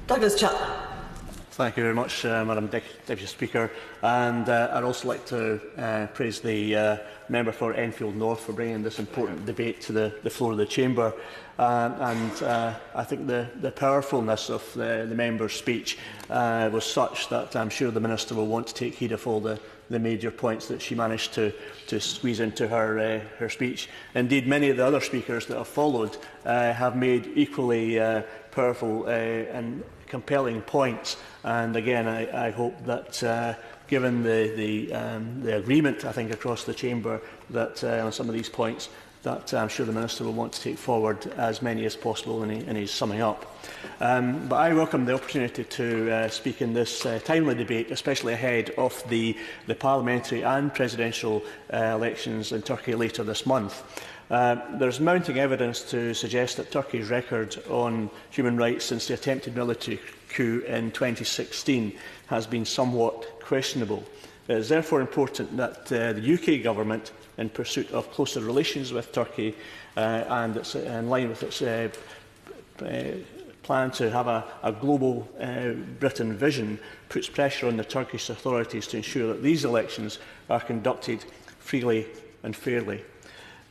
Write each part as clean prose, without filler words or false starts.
Douglas Chapman. Thank you very much, Madam Deputy Speaker. And I'd also like to praise the member for Enfield North for bringing this important debate to the floor of the Chamber. I think the powerfulness of the member's speech was such that I'm sure the Minister will want to take heed of all the major points that she managed to squeeze into her speech. Indeed, many of the other speakers that have followed have made equally powerful and compelling points. And again, I hope that given the agreement, I think, across the Chamber that on some of these points, that I'm sure the Minister will want to take forward as many as possible in his summing up. But I welcome the opportunity to speak in this timely debate, especially ahead of the parliamentary and presidential elections in Turkey later this month. There is mounting evidence to suggest that Turkey's record on human rights since the attempted military coup in 2016 has been somewhat questionable. It is therefore important that the UK Government, in pursuit of closer relations with Turkey and in line with its plan to have a global Britain vision, puts pressure on the Turkish authorities to ensure that these elections are conducted freely and fairly.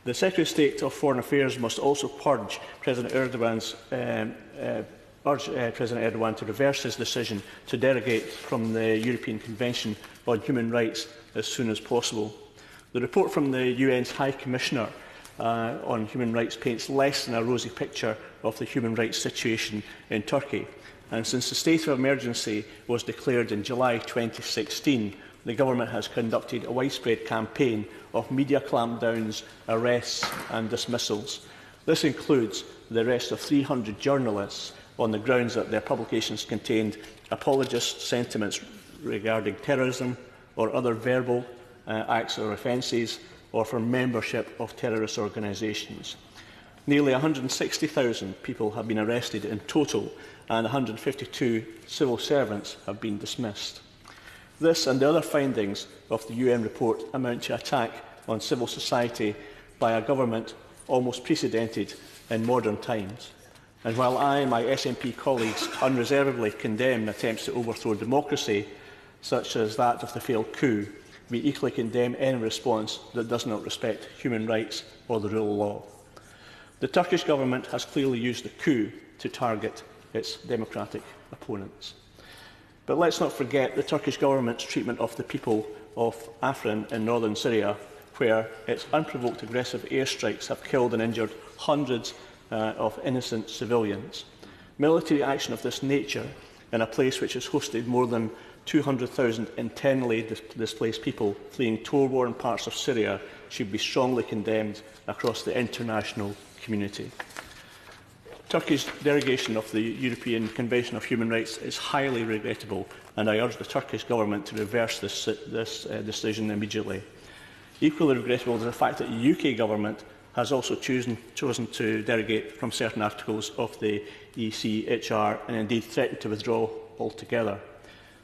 The Secretary of State of Foreign Affairs must also urge President Erdogan to reverse his decision to derogate from the European Convention on Human Rights as soon as possible. The report from the UN's High Commissioner on Human Rights paints less than a rosy picture of the human rights situation in Turkey. And since the state of emergency was declared in July 2016, the government has conducted a widespread campaign of media clampdowns, arrests and dismissals. This includes the arrest of 300 journalists on the grounds that their publications contained apologist sentiments regarding terrorism or other verbal acts or offences, or for membership of terrorist organisations. Nearly 160,000 people have been arrested in total, and 152 civil servants have been dismissed. This and the other findings of the UN report amount to attack on civil society by a government almost precedented in modern times. And while I and my SNP colleagues unreservedly condemn attempts to overthrow democracy, such as that of the failed coup, we equally condemn any response that does not respect human rights or the rule of law. The Turkish government has clearly used the coup to target its democratic opponents. But let's not forget the Turkish government's treatment of the people of Afrin in northern Syria, where its unprovoked aggressive airstrikes have killed and injured hundreds of innocent civilians. Military action of this nature in a place which has hosted more than 200,000 internally displaced people fleeing war-torn parts of Syria should be strongly condemned across the international community. Turkey's derogation of the European Convention of Human Rights is highly regrettable, and I urge the Turkish government to reverse this decision immediately. Equally regrettable is the fact that the UK government has also chosen to derogate from certain articles of the ECHR and indeed threatened to withdraw altogether.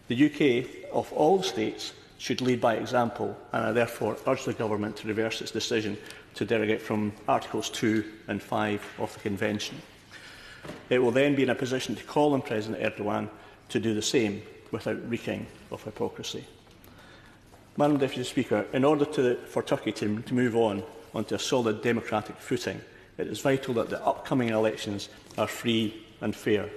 The UK, of all states, should lead by example, and I therefore urge the Government to reverse its decision to derogate from Articles 2 and 5 of the Convention. It will then be in a position to call on President Erdogan to do the same without reeking of hypocrisy. Madam Deputy Speaker, in order for Turkey to move on onto a solid democratic footing, it is vital that the upcoming elections are free and fair.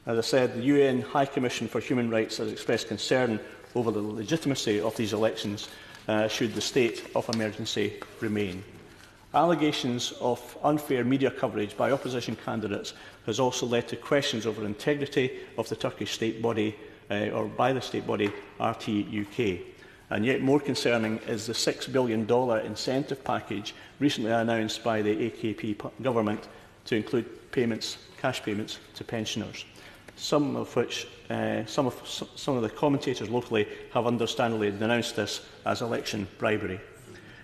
As I said, the UN High Commission for Human Rights has expressed concern over the legitimacy of these elections should the state of emergency remain. Allegations of unfair media coverage by opposition candidates has also led to questions over the integrity of the Turkish state body, or by the state body RT UK. And yet more concerning is the $6 billion incentive package recently announced by the AKP government to include cash payments to pensioners. Some of which some of the commentators locally have understandably denounced this as election bribery.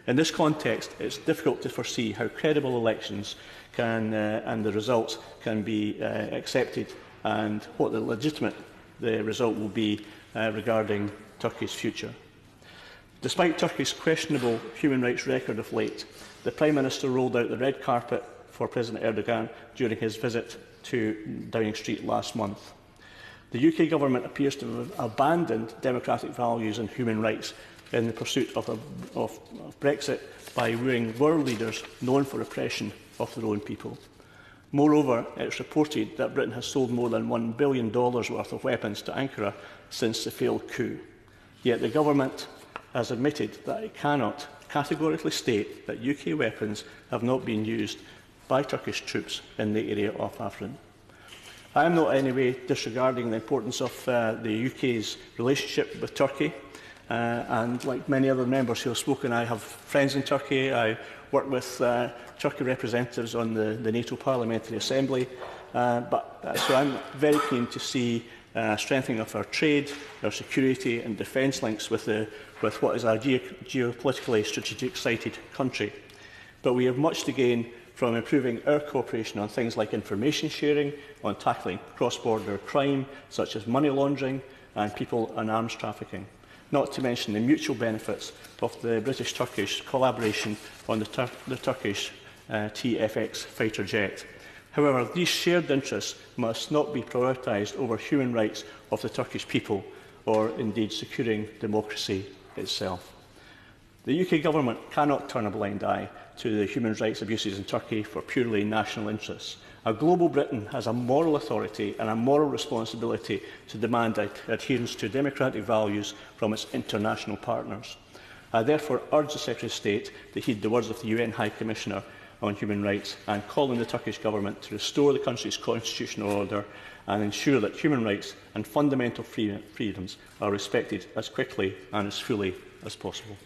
In this context, it is difficult to foresee how credible elections can and the results can be accepted, and what the result will be regarding Turkey's future. Despite Turkey's questionable human rights record of late, the Prime Minister rolled out the red carpet for President Erdogan during his visit to Downing Street last month. The UK Government appears to have abandoned democratic values and human rights in the pursuit of Brexit by wooing world leaders known for oppression of their own people. Moreover, it is reported that Britain has sold more than $1 billion worth of weapons to Ankara since the failed coup. Yet the Government has admitted that it cannot categorically state that UK weapons have not been used by Turkish troops in the area of Afrin. I am not in any way disregarding the importance of the UK's relationship with Turkey. And like many other members who have spoken, I have friends in Turkey. I work with Turkey representatives on the NATO Parliamentary Assembly. So I'm very keen to see strengthening of our trade, our security and defence links with what is our geopolitically strategic sited country. But we have much to gain from improving our cooperation on things like information sharing, on tackling cross-border crime, such as money laundering and people and arms trafficking, not to mention the mutual benefits of the British-Turkish collaboration on the Turkish TFX fighter jet. However, these shared interests must not be prioritised over human rights of the Turkish people or indeed securing democracy itself. The UK Government cannot turn a blind eye to the human rights abuses in Turkey for purely national interests. A global Britain has a moral authority and a moral responsibility to demand adherence to democratic values from its international partners. I therefore urge the Secretary of State to heed the words of the UN High Commissioner on Human Rights and call on the Turkish Government to restore the country's constitutional order and ensure that human rights and fundamental freedoms are respected as quickly and as fully as possible.